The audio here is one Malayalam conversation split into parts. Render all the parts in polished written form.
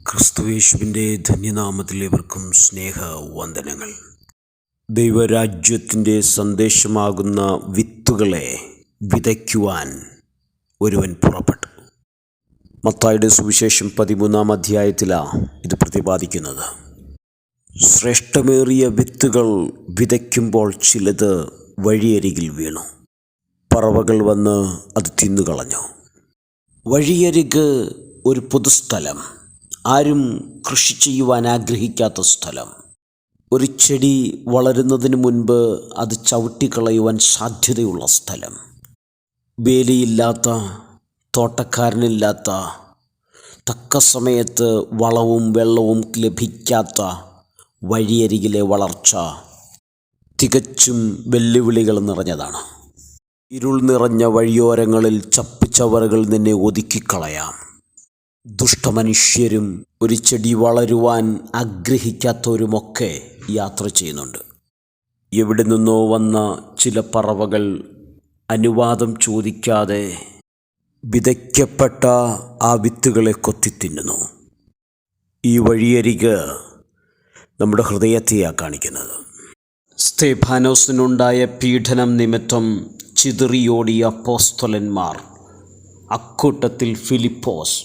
ക്രിസ്തുയേശുവിൻ്റെ ധന്യനാമത്തിലേവർക്കും സ്നേഹവന്ദനങ്ങൾ. ദൈവരാജ്യത്തിൻ്റെ സന്ദേശമാകുന്ന വിത്തുകളെ വിതയ്ക്കുവാൻ ഒരുവൻ പുറപ്പെട്ടു. മത്തായിയുടെ സുവിശേഷം 13-ാം അധ്യായത്തിലാണ് ഇത് പ്രതിപാദിക്കുന്നത്. ശ്രേഷ്ഠമേറിയ വിത്തുകൾ വിതയ്ക്കുമ്പോൾ ചിലത് വഴിയരികിൽ വീണു. പറവകൾ വന്ന് അത് തിന്നുകളഞ്ഞു. വഴിയരിക് ഒരു പൊതുസ്ഥലം, ആരും കൃഷി ചെയ്യുവാൻ ആഗ്രഹിക്കാത്ത സ്ഥലം. ഒരു ചെടി വളരുന്നതിന് മുൻപ് അത് ചവിട്ടിക്കളയുവാൻ സാധ്യതയുള്ള സ്ഥലം. വേലിയില്ലാത്ത, തോട്ടക്കാരനില്ലാത്ത, തക്ക സമയത്ത് വളവും വെള്ളവും ലഭിക്കാത്ത വഴിയരികിലെ വളർച്ച തികച്ചും വെല്ലുവിളികൾ നിറഞ്ഞതാണ്. ഇരുൾ നിറഞ്ഞ വഴിയോരങ്ങളിൽ ചപ്പുചവറുകൾ നിന്നെ ഒതുക്കിക്കളയാം. ദുഷ്ടമനുഷ്യരും ഒരു ചെടി വളരുവാൻ ആഗ്രഹിക്കാത്തവരുമൊക്കെ യാത്ര ചെയ്യുന്നുണ്ട്. എവിടെ നിന്നോ വന്ന ചില പറവകൾ അനുവാദം ചോദിക്കാതെ വിതയ്ക്കപ്പെട്ട ആ വിത്തുകളെ കൊത്തിത്തിന്നുന്നു. ഈ വഴിയരിക് നമ്മുടെ ഹൃദയത്തെയാണ് കാണിക്കുന്നത്. സ്തെഫാനോസിനുണ്ടായ പീഡനം നിമിത്തം ചിതറിയോടിയ അപ്പോസ്തലന്മാർ, അക്കൂട്ടത്തിൽ ഫിലിപ്പോസ്,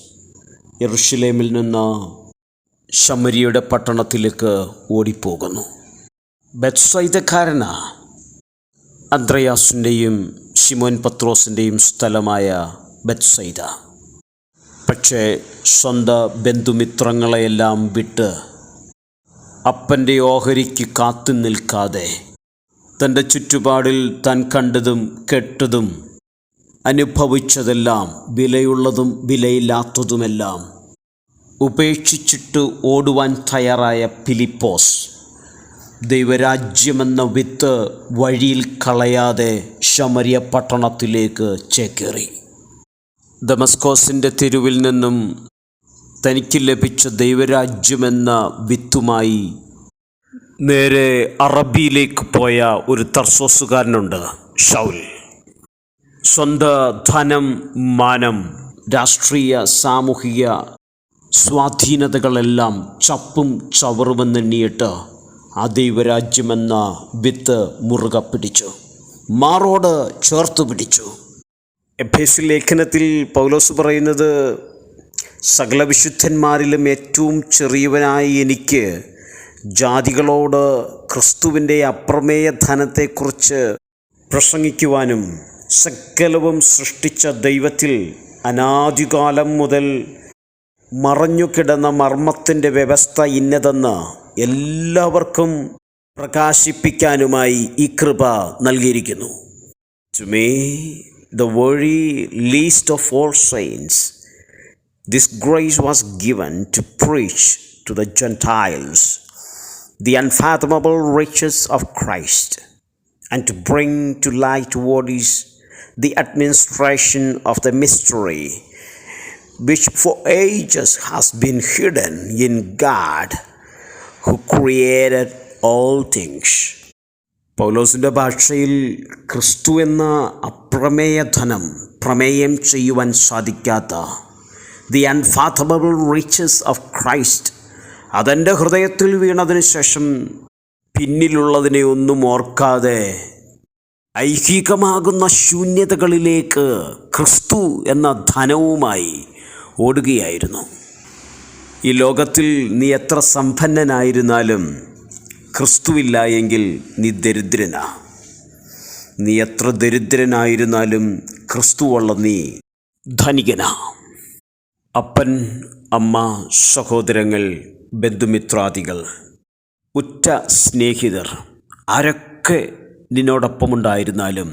യെരുശലേമിൽ നിന്ന് ശമരിയുടെ പട്ടണത്തിലേക്ക് ഓടിപ്പോകുന്നു. ബെത്സയിദക്കാരനാ അന്ത്രയാസിൻ്റെയും ശിമോൻ പത്രോസിൻ്റെയും സ്ഥലമായ ബെത്സയിദ. പക്ഷേ സ്വന്തം ബന്ധുമിത്രങ്ങളെയെല്ലാം വിട്ട് അപ്പൻ്റെ ഓഹരിക്ക് കാത്തു നിൽക്കാതെ തൻ്റെ ചുറ്റുപാടിൽ താൻ കണ്ടതും കേട്ടതും അനുഭവിച്ചതെല്ലാം, വിലയുള്ളതും വിലയില്ലാത്തതുമെല്ലാം ഉപേക്ഷിച്ചിട്ട് ഓടുവാൻ തയ്യാറായ ഫിലിപ്പോസ് ദൈവരാജ്യമെന്ന വിത്ത് വഴിയിൽ കളയാതെ ശമരിയ പട്ടണത്തിലേക്ക് ചേക്കേറി. ദമസ്കോസിൻ്റെ തെരുവിൽ നിന്നും തനിക്ക് ലഭിച്ച ദൈവരാജ്യമെന്ന വിത്തുമായി നേരെ അറബിയിലേക്ക് പോയ ഒരു തർസോസുകാരനുണ്ട്, ശൗൽ. സ്വന്തം ധനം, മാനം, രാഷ്ട്രീയ സാമൂഹിക സ്വാധീനതകളെല്ലാം ചപ്പും ചവറുമെന്നെണ്ണിയിട്ട് ആ ദൈവരാജ്യമെന്ന വിത്ത് മുറുകെ പിടിച്ചു, മാറോട് ചേർത്ത് പിടിച്ചു. എഫേസ്യ ലേഖനത്തിൽ പൗലോസ് പറയുന്നത്, സകല വിശുദ്ധന്മാരിലും ഏറ്റവും ചെറിയവനായ എനിക്ക് ജാതികളോട് ക്രിസ്തുവിൻ്റെ അപ്രമേയ ധനത്തെക്കുറിച്ച് പ്രസംഗിക്കുവാനും സകലവും സൃഷ്ടിച്ച ദൈവത്തിൽ അനാദികാലം മുതൽ മറഞ്ഞുകിടന്ന മർമ്മത്തിൻ്റെ വ്യവസ്ഥ ഇന്നതെന്ന് എല്ലാവർക്കും പ്രകാശിപ്പിക്കാനുമായി ഈ കൃപ നൽകിയിരിക്കുന്നു. To me, the very least of all saints, this grace was given to preach to the Gentiles the unfathomable riches of Christ, and to bring to light what is the administration of the mystery, which for ages has been hidden in God, who created all things. പൗലോസിൻ്റെ ഭാഷയിൽ ക്രിസ്തു എന്ന അപ്രമേയ ധനം പ്രമേയം ചെയ്യുവാൻ സാധിക്കാത്ത ദി അൺഫാത്തബിൾ റിച്ചസ് ഓഫ് ക്രൈസ്റ്റ് അതെൻ്റെ ഹൃദയത്തിൽ വീണതിന് ശേഷം പിന്നിലുള്ളതിനെ ഒന്നും ഓർക്കാതെ ഐഹികമാകുന്ന ശൂന്യതകളിലേക്ക് ക്രിസ്തു എന്ന ധനവുമായി ഓടുകയായിരുന്നു. ഈ ലോകത്തിൽ നീ എത്ര സമ്പന്നനായിരുന്നാലും ക്രിസ്തുവില്ല എങ്കിൽ നീ ദരിദ്രനാ. നീ എത്ര ദരിദ്രനായിരുന്നാലും ക്രിസ്തുവുള്ള നീ ധനികനാ. അപ്പൻ, അമ്മ, സഹോദരങ്ങൾ, ബന്ധുമിത്രാദികൾ, ഉറ്റ സ്നേഹിതർ ആരൊക്കെ നിന്നോടൊപ്പമുണ്ടായിരുന്നാലും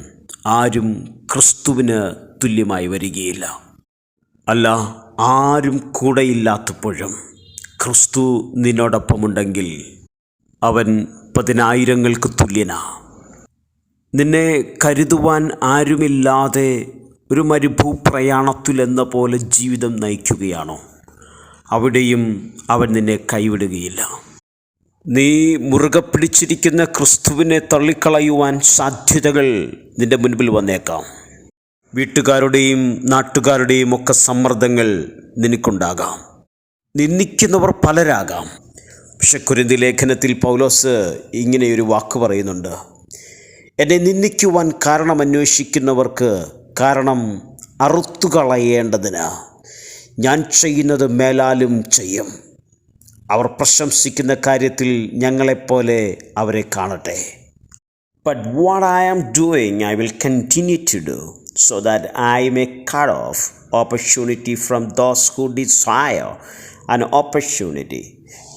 ആരും ക്രിസ്തുവിന് തുല്യമായി വരികയില്ല. അല്ല, ആരും കൂടെയില്ലാത്തപ്പോഴും ക്രിസ്തു നിന്നോടൊപ്പമുണ്ടെങ്കിൽ അവൻ 10,000-ങ്ങൾക്ക് തുല്യനാ. നിന്നെ കരുതുവാൻ ആരുമില്ലാതെ ഒരു മരുഭൂപ്രയാണത്തിലെന്ന പോലെ ജീവിതം നയിക്കുകയാണോ? അവിടെയും അവൻ നിന്നെ കൈവിടുകയില്ല. നീ മുറുകെ പിടിച്ചിരിക്കുന്ന ക്രിസ്തുവിനെ തള്ളിക്കളയുവാൻ സാധ്യതകൾ നിൻ്റെ മുൻപിൽ വന്നേക്കാം. വീട്ടുകാരുടെയും നാട്ടുകാരുടെയും ഒക്കെ സമ്മർദ്ദങ്ങൾ നിനക്കുണ്ടാകാം. നിന്ദിക്കുന്നവർ പലരാകാം. പക്ഷെ കൊരിന്ഥി ലേഖനത്തിൽ പൗലോസ് ഇങ്ങനെയൊരു വാക്ക് പറയുന്നുണ്ട്: എന്നെ നിന്ദിക്കുവാൻ കാരണമന്വേഷിക്കുന്നവർക്ക് കാരണം അറുത്തുകളയേണ്ടതിന് ഞാൻ ചെയ്യുന്നത് മേലാലും ചെയ്യും. അവർ പ്രശംസിക്കുന്ന കാര്യത്തിൽ ഞങ്ങളെപ്പോലെ അവരെ കാണട്ടെ. But what I am doing, I will continue to do, so that I may cut off opportunity from those who desire an opportunity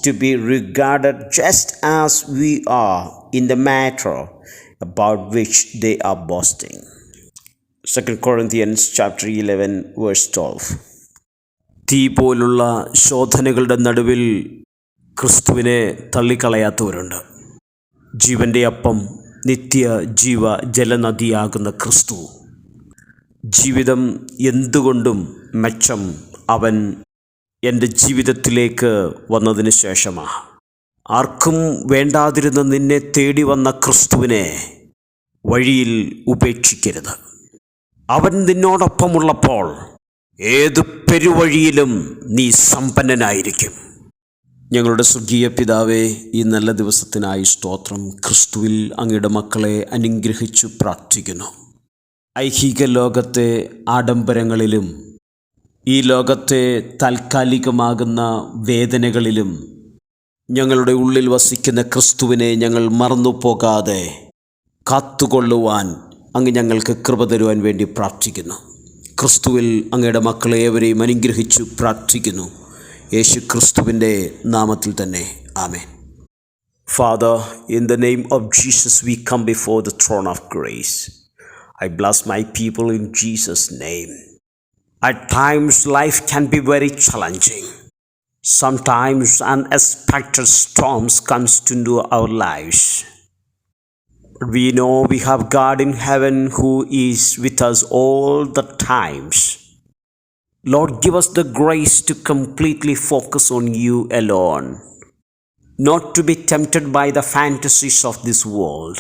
to be regarded just as we are in the matter about which they are boasting. 2 Corinthians chapter 11 verse 12. തീ പോലുള്ള ശോധനകളുടെ നടുവിൽ ക്രിസ്തുവിനെ തള്ളിക്കളയാത്തവരുണ്ട്. ജീവൻ്റെ അപ്പം, നിത്യ ജീവ ജലനദിയാകുന്ന ക്രിസ്തു. ജീവിതം എന്തുകൊണ്ടും മെച്ചം അവൻ എൻ്റെ ജീവിതത്തിലേക്ക് വന്നതിന് ശേഷമാണ്. ആർക്കും വേണ്ടാതിരുന്ന നിന്നെ തേടി വന്ന ക്രിസ്തുവിനെ വഴിയിൽ ഉപേക്ഷിക്കരുത്. അവൻ നിന്നോടൊപ്പമുള്ളപ്പോൾ ഏത് പെരുവഴിയിലും നീ സമ്പന്നനായിരിക്കും. ഞങ്ങളുടെ സ്വർഗീയ പിതാവേ, ഈ നല്ല ദിവസത്തിനായി സ്തോത്രം. ക്രിസ്തുവിൽ അങ്ങയുടെ മക്കളെ അനുഗ്രഹിച്ചു പ്രാർത്ഥിക്കുന്നു. ഐഹിക ലോകത്തെ ആഡംബരങ്ങളിലും ഈ ലോകത്തെ താൽക്കാലികമാകുന്ന വേദനകളിലും ഞങ്ങളുടെ ഉള്ളിൽ വസിക്കുന്ന ക്രിസ്തുവിനെ ഞങ്ങൾ മറന്നു പോകാതെ കാത്തുകൊള്ളുവാൻ അങ്ങ് ഞങ്ങൾക്ക് കൃപ തരുവാൻ വേണ്ടി പ്രാർത്ഥിക്കുന്നു. ക്രിസ്തുവിൽ അങ്ങയുടെ മക്കളെ ഏവരെയും അനുഗ്രഹിച്ചു പ്രാർത്ഥിക്കുന്നു. യേശു ക്രിസ്തുവിൻ്റെ നാമത്തിൽ തന്നെ, ആമേൻ. Father, in the name of Jesus, we come before the throne of grace. I bless my people in Jesus' name. At times, life can be very challenging. Sometimes unexpected storms comes into our lives. We know we have God in heaven who is with us all the times. Lord, give us the grace to completely focus on you alone, not to be tempted by the fantasies of this world,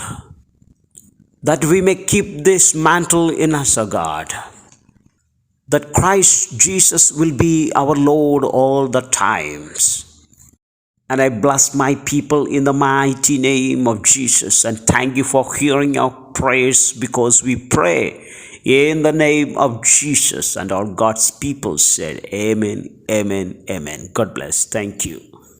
that we may keep this mantle in us, O God, that Christ Jesus will be our Lord all the times. And I bless my people in the mighty name of Jesus, and thank you for hearing our prayers, because we pray in the name of Jesus. And all God's people said, Amen, Amen, Amen. God bless. Thank you.